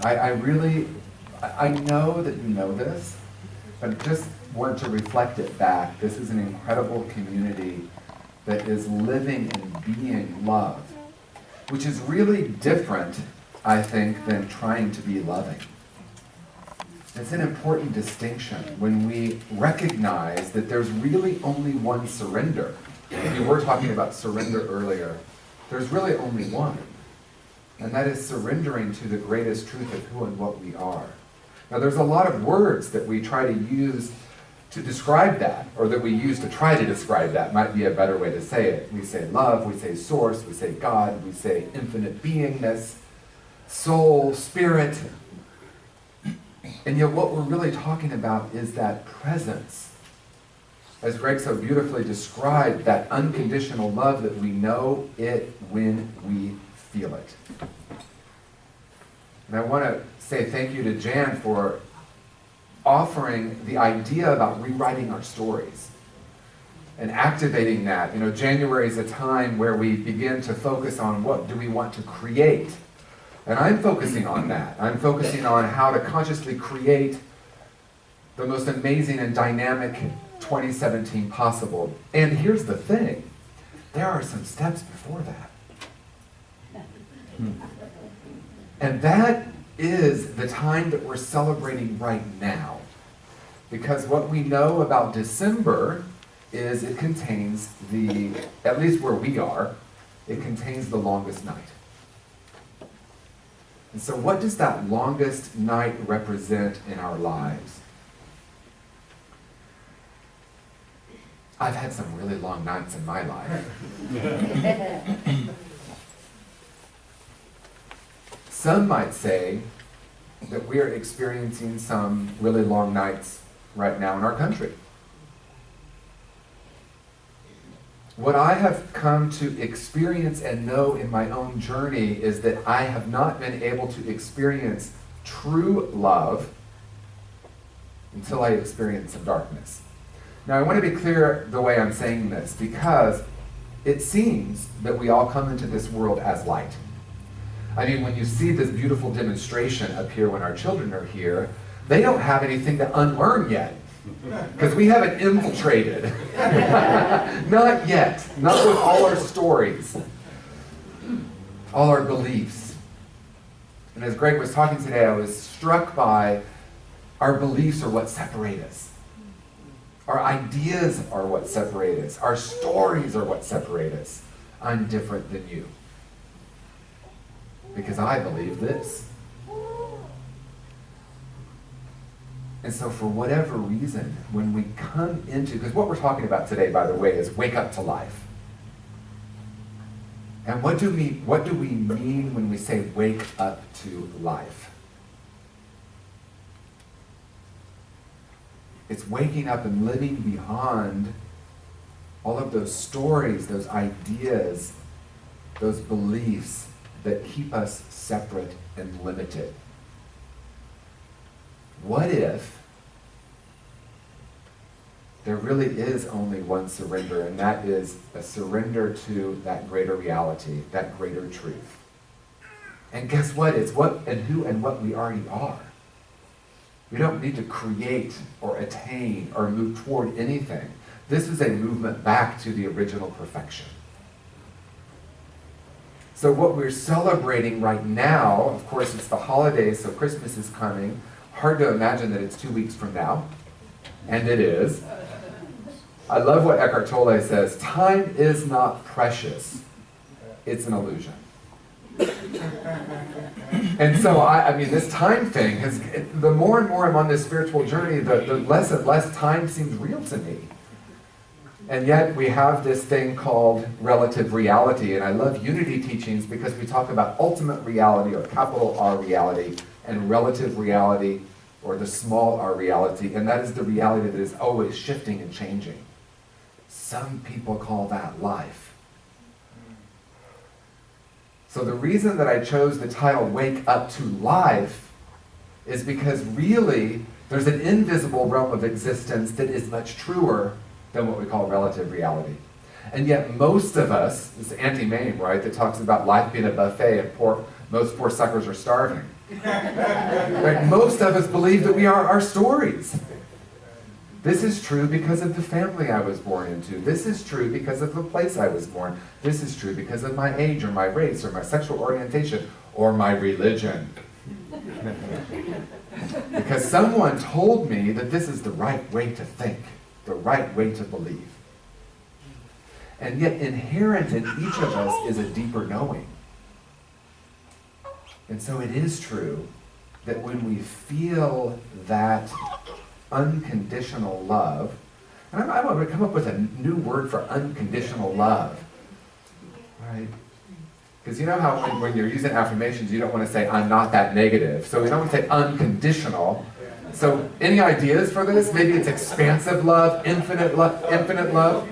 I know that you know this, but just want to reflect it back. This is an incredible community that is living and being love, which is really different, I think, than trying to be loving. It's an important distinction when we recognize that there's really only one surrender. We were talking about surrender earlier. There's really only one, and that is surrendering to the greatest truth of who and what we are. Now, there's a lot of words that we try to use to describe that, or that we use to try to describe that, might be a better way to say it. We say love, we say source, we say God, we say infinite beingness, soul, spirit. And yet what we're really talking about is that presence. As Greg so beautifully described, that unconditional love that we know it when we feel it. And I want to say thank you to Jan for offering the idea about rewriting our stories and activating that. You know, January is a time where we begin to focus on what do we want to create. And I'm focusing on that. I'm focusing on how to consciously create the most amazing and dynamic 2017 possible. And here's the thing. There are some steps before that. And that is the time that we're celebrating right now. Because what we know about December is it contains at least where we are, it contains the longest night. And so what does that longest night represent in our lives? I've had some really long nights in my life. Some might say that we are experiencing some really long nights right now in our country. What I have come to experience and know in my own journey is that I have not been able to experience true love until I experience some darkness. Now, I want to be clear the way I'm saying this, because it seems that we all come into this world as light. I mean, when you see this beautiful demonstration up here when our children are here, they don't have anything to unlearn yet, because we haven't infiltrated. Not yet. Not with all our stories, all our beliefs. And as Greg was talking today, I was struck by our beliefs are what separate us. Our ideas are what separate us. Our stories are what separate us. I'm different than you, because I believe this. And so for whatever reason, when we come into, because what we're talking about today, by the way, is wake up to life. And what do we mean when we say wake up to life? It's waking up and living beyond all of those stories, those ideas, those beliefs that keep us separate and limited. What if there really is only one surrender, and that is a surrender to that greater reality, that greater truth? And guess what? It's what and who and what we already are. We don't need to create or attain or move toward anything. This is a movement back to the original perfection. So what we're celebrating right now, of course, it's the holidays, so Christmas is coming. Hard to imagine that it's 2 weeks from now, and it is. I love what Eckhart Tolle says, time is not precious, it's an illusion. And so, I mean, this time thing, the more and more I'm on this spiritual journey, the less and less time seems real to me. And yet we have this thing called relative reality, and I love unity teachings because we talk about ultimate reality, or capital R reality, and relative reality, or the small r reality, and that is the reality that is always shifting and changing. Some people call that life. So the reason that I chose the title Wake Up to Life is because really there's an invisible realm of existence that is much truer than what we call relative reality. And yet most of us, it's Auntie Mame, right, that talks about life being a buffet and most poor suckers are starving. Right? Most of us believe that we are our stories. This is true because of the family I was born into. This is true because of the place I was born. This is true because of my age or my race or my sexual orientation or my religion. Because someone told me that this is the right way to think, the right way to believe. And yet inherent in each of us is a deeper knowing. And so it is true that when we feel that unconditional love, and I'm going to come up with a new word for unconditional love, right? Because you know how when you're using affirmations, you don't want to say, I'm not that negative. So we don't want to say unconditional. So any ideas for this? Maybe it's expansive love, infinite love, infinite love.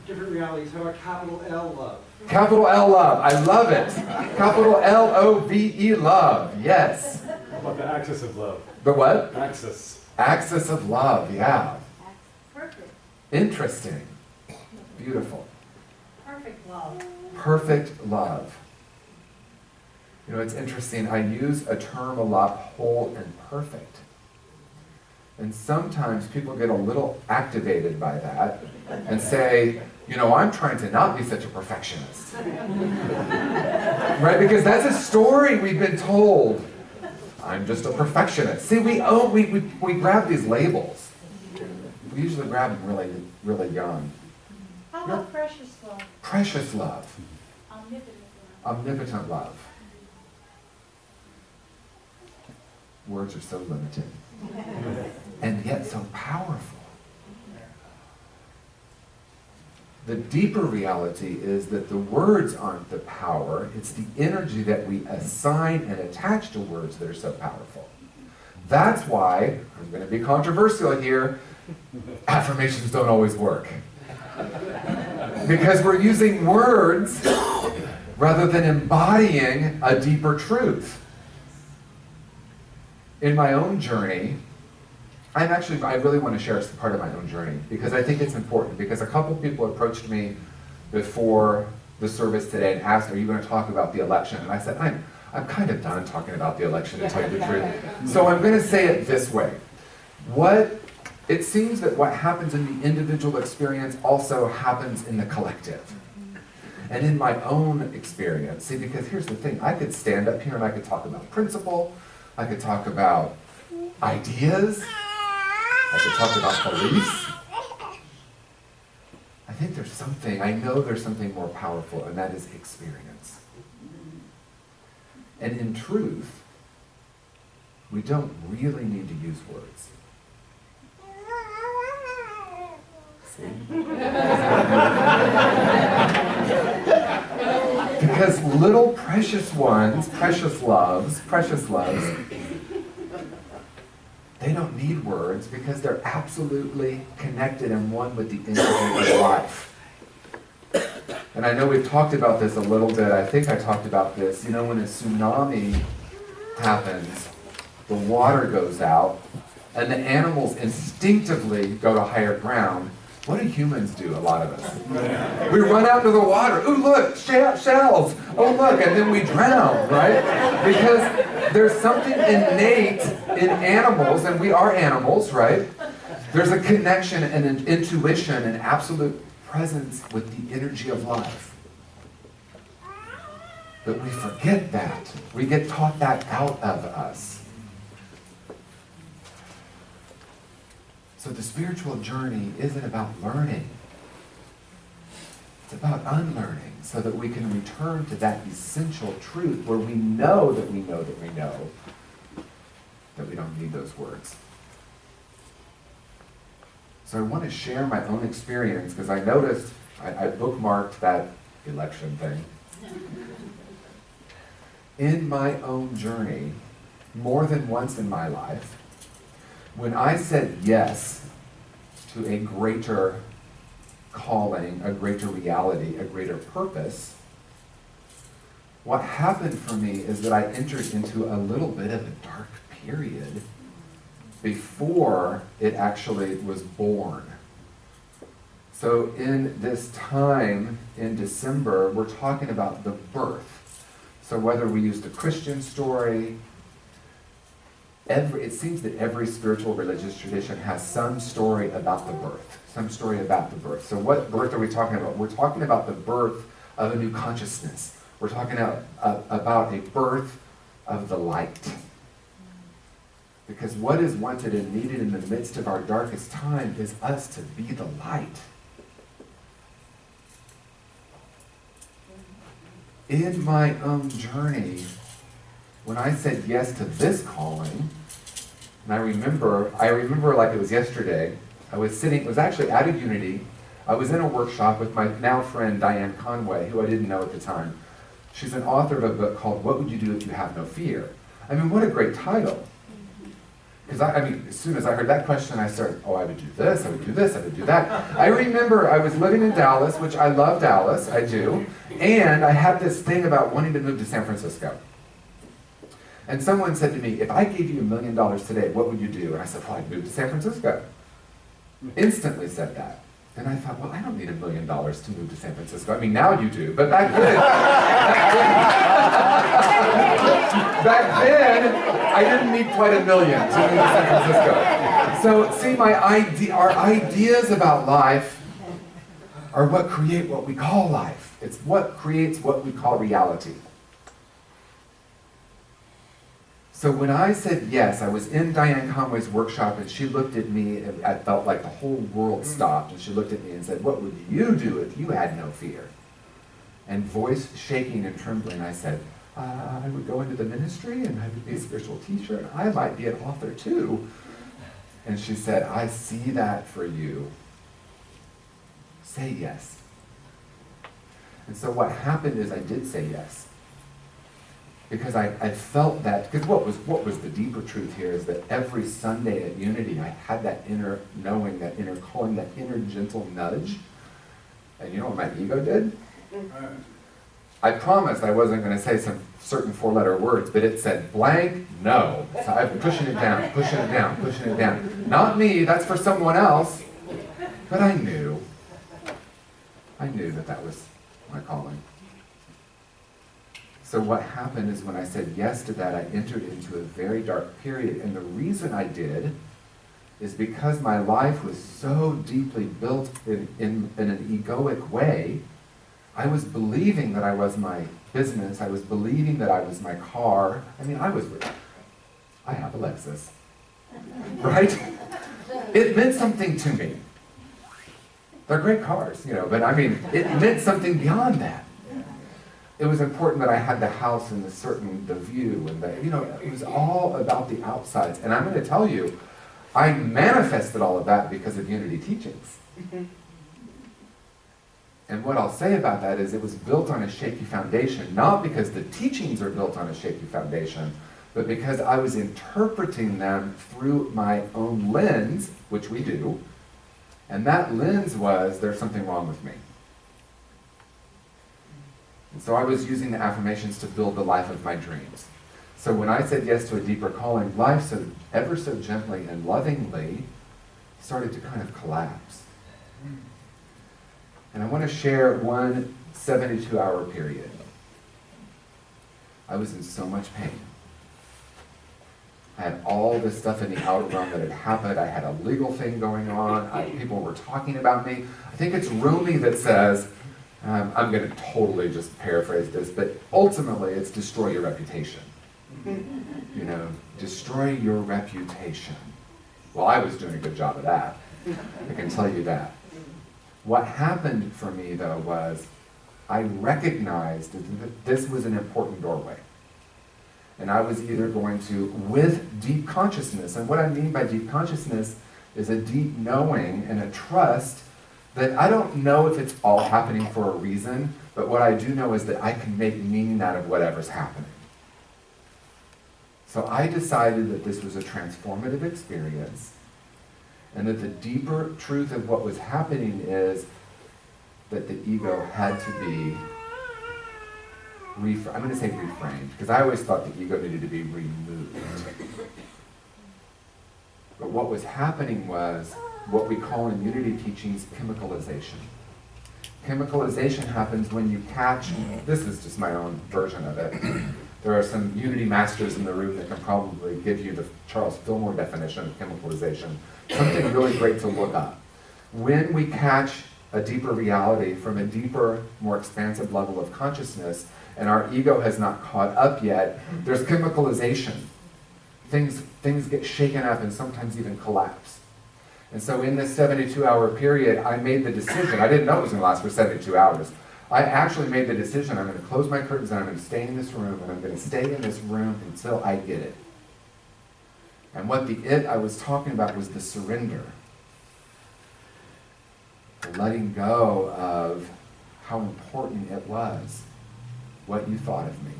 Different realities. How about capital L love? Capital L love. I love it. Capital L-O-V-E love. Yes. How about the axis of love? The what? Axis. Axis of love. Yeah. Perfect. Interesting. Beautiful. Perfect love. Perfect love. You know, it's interesting. I use a term a lot, whole and perfect. And sometimes people get a little activated by that and say, you know, I'm trying to not be such a perfectionist. Right? Because that's a story we've been told. I'm just a perfectionist. See, we grab these labels. We usually grab them really, really young. How about precious love? Precious love. Omnipotent love. Omnipotent love. Words are so limited. And yet so powerful. The deeper reality is that the words aren't the power, it's the energy that we assign and attach to words that are so powerful. That's why, I'm going to be controversial here, affirmations don't always work. Because we're using words rather than embodying a deeper truth. In my own journey, I really want to share part of my own journey because I think it's important. Because a couple people approached me before the service today and asked, are you going to talk about the election? And I said, I'm kind of done talking about the election, to tell you the truth. So I'm going to say it this way. It seems that what happens in the individual experience also happens in the collective. And in my own experience, see, because here's the thing, I could stand up here and I could talk about principle, I could talk about ideas, I could talk about beliefs. I think I know there's something more powerful, and that is experience. And in truth, we don't really need to use words. See? Because little precious ones, precious loves, they don't need words because they're absolutely connected and one with the energy of life. And I know we've talked about this a little bit. I think I talked about this. You know, when a tsunami happens, the water goes out, and the animals instinctively go to higher ground. What do humans do, a lot of us? We run out to the water. Ooh, look, shells. Oh, look, and then we drown, right? Because there's something innate in animals, and we are animals, right? There's a connection and an intuition and absolute presence with the energy of life. But we forget that. We get taught that out of us. So the spiritual journey isn't about learning. It's about unlearning so that we can return to that essential truth where we know that we know that we know that we don't need those words. So I want to share my own experience because I noticed, I bookmarked that election thing. In my own journey, more than once in my life, when I said yes to a greater calling, a greater reality, a greater purpose, what happened for me is that I entered into a little bit of a dark period before it actually was born. So in this time in December, we're talking about the birth. So whether we use the Christian story, it seems that every spiritual religious tradition has some story about the birth. Some story about the birth. So what birth are we talking about? We're talking about the birth of a new consciousness. We're talking about a birth of the light. Because what is wanted and needed in the midst of our darkest time is us to be the light. In my own journey, when I said yes to this calling, and I remember like it was yesterday, I was sitting, it was actually at a Unity, I was in a workshop with my now friend Diane Conway, who I didn't know at the time. She's an author of a book called What Would You Do If You Have No Fear? I mean, what a great title. Because I mean, as soon as I heard that question, I started, I would do this, I would do this, I would do that. I remember I was living in Dallas, which I love Dallas, I do, and I had this thing about wanting to move to San Francisco. And someone said to me, if I gave you $1 million today, what would you do? And I said, well, I'd move to San Francisco. Instantly said that. And I thought, well, I don't need $1 million to move to San Francisco. I mean, now you do, but back then, I didn't need quite $1 million to move to San Francisco. So, see, our ideas about life are what create what we call life. It's what creates what we call reality. So when I said yes, I was in Diane Conway's workshop, and she looked at me, and I felt like the whole world stopped, and she looked at me and said, what would you do if you had no fear? And voice shaking and trembling, I said, I would go into the ministry, and I would be a spiritual teacher, and I might be an author too. And she said, I see that for you. Say yes. And so what happened is I did say yes. Because I felt that, because what was the deeper truth here is that every Sunday at Unity, I had that inner knowing, that inner calling, that inner gentle nudge. And you know what my ego did? I promised I wasn't going to say some certain 4-letter words, but it said blank, no. So I'm pushing it down, pushing it down, pushing it down. Not me, that's for someone else. But I knew that was my calling. So what happened is when I said yes to that, I entered into a very dark period. And the reason I did is because my life was so deeply built in an egoic way. I was believing that I was my business. I was believing that I was my car. I mean, I have a Lexus, right? It meant something to me. They're great cars, but I mean, it meant something beyond that. It was important that I had the house and the view, and it was all about the outsides. And I'm going to tell you, I manifested all of that because of Unity teachings. And what I'll say about that is it was built on a shaky foundation, not because the teachings are built on a shaky foundation, but because I was interpreting them through my own lens, which we do, and that lens was, there's something wrong with me. And so I was using the affirmations to build the life of my dreams. So when I said yes to a deeper calling, life ever so gently and lovingly started to kind of collapse. And I want to share one 72-hour period. I was in so much pain. I had all this stuff in the outer realm that had happened. I had a legal thing going on. People were talking about me. I think it's Rumi that says, I'm going to totally just paraphrase this, but ultimately it's destroy your reputation. Destroy your reputation. Well, I was doing a good job of that. I can tell you that. What happened for me, though, was I recognized that this was an important doorway. And I was either going to, with deep consciousness, and what I mean by deep consciousness is a deep knowing and a trust that I don't know if it's all happening for a reason, but what I do know is that I can make meaning out of whatever's happening. So I decided that this was a transformative experience, and that the deeper truth of what was happening is that the ego had to be, I'm going to say reframed, because I always thought the ego needed to be removed. But what was happening was what we call in Unity teachings chemicalization. Chemicalization happens when you catch, this is just my own version of it, There are some Unity masters in the room that can probably give you the Charles Fillmore definition of chemicalization. Something really great to look up. When we catch a deeper reality from a deeper, more expansive level of consciousness, and our ego has not caught up yet, there's chemicalization. Things get shaken up and sometimes even collapse. And so in this 72-hour period, I made the decision. I didn't know it was going to last for 72 hours. I actually made the decision, I'm going to close my curtains and I'm going to stay in this room, and I'm going to stay in this room until I get it. And what the it I was talking about was the surrender. The letting go of how important it was, what you thought of me.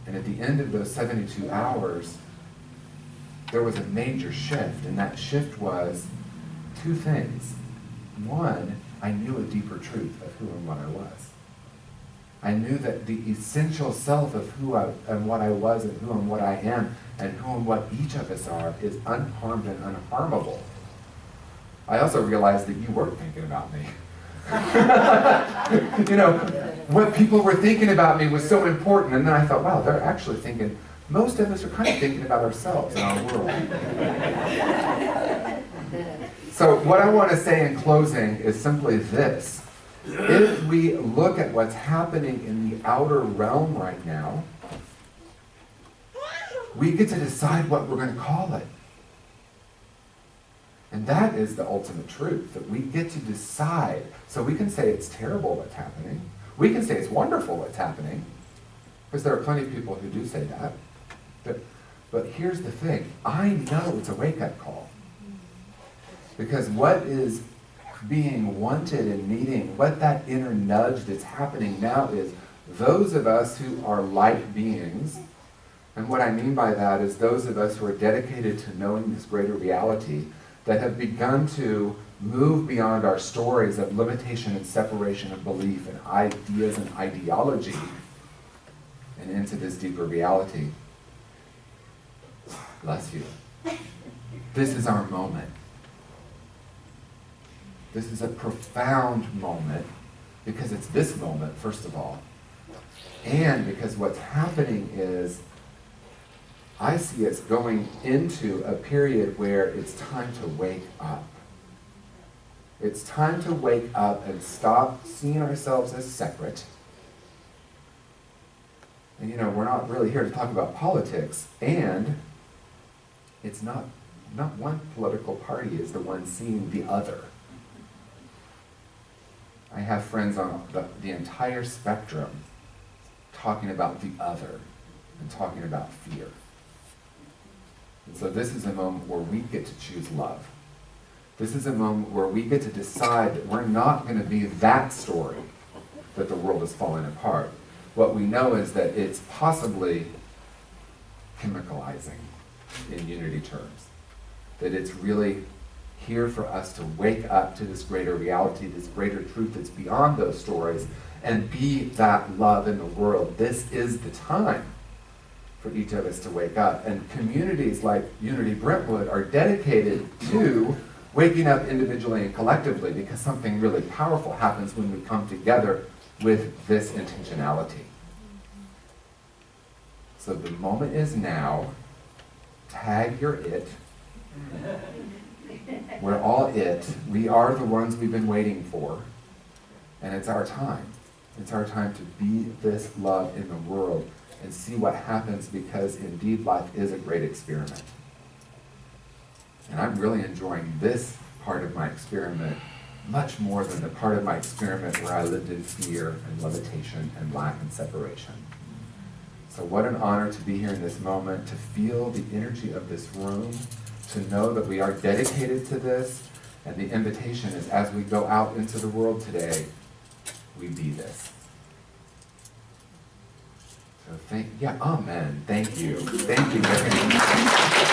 And at the end of those 72 hours, there was a major shift, and that shift was two things. One, I knew a deeper truth of who and what I was. I knew that the essential self of who and what I was and who and what I am and who and what each of us are is unharmed and unharmable. I also realized that you weren't thinking about me. You know, what people were thinking about me was so important, and then I thought, wow, they're actually thinking, most of us are kind of thinking about ourselves and our world. So what I want to say in closing is simply this. If we look at what's happening in the outer realm right now, we get to decide what we're going to call it. And that is the ultimate truth, that we get to decide. So we can say it's terrible what's happening. We can say it's wonderful what's happening, because there are plenty of people who do say that. But here's the thing. I know it's a wake-up call. Because what is being wanted and needing, what that inner nudge that's happening now is those of us who are light beings, and what I mean by that is those of us who are dedicated to knowing this greater reality, that have begun to move beyond our stories of limitation and separation of belief and ideas and ideology and into this deeper reality. Bless you. This is our moment. This is a profound moment because it's this moment, first of all. And because what's happening is I see us going into a period where it's time to wake up. It's time to wake up and stop seeing ourselves as separate. And you know, we're not really here to talk about politics, and it's not one political party is the one seeing the other. I have friends on the entire spectrum talking about the other and talking about fear. And so this is a moment where we get to choose love. This is a moment where we get to decide that we're not going to be that story that the world is falling apart. What we know is that it's possibly chemicalizing in unity terms. That it's really here for us to wake up to this greater reality, this greater truth that's beyond those stories, and be that love in the world. This is the time for each of us to wake up. And communities like Unity Brentwood are dedicated to waking up individually and collectively, because something really powerful happens when we come together with this intentionality. So the moment is now. Tag your it. We're all it. We are the ones we've been waiting for. And it's our time. It's our time to be this love in the world and see what happens, because indeed life is a great experiment. And I'm really enjoying this part of my experiment much more than the part of my experiment where I lived in fear and limitation and lack and separation. So what an honor to be here in this moment, to feel the energy of this room, to know that we are dedicated to this, and the invitation is as we go out into the world today, we be this. So amen. Thank you. Thank you.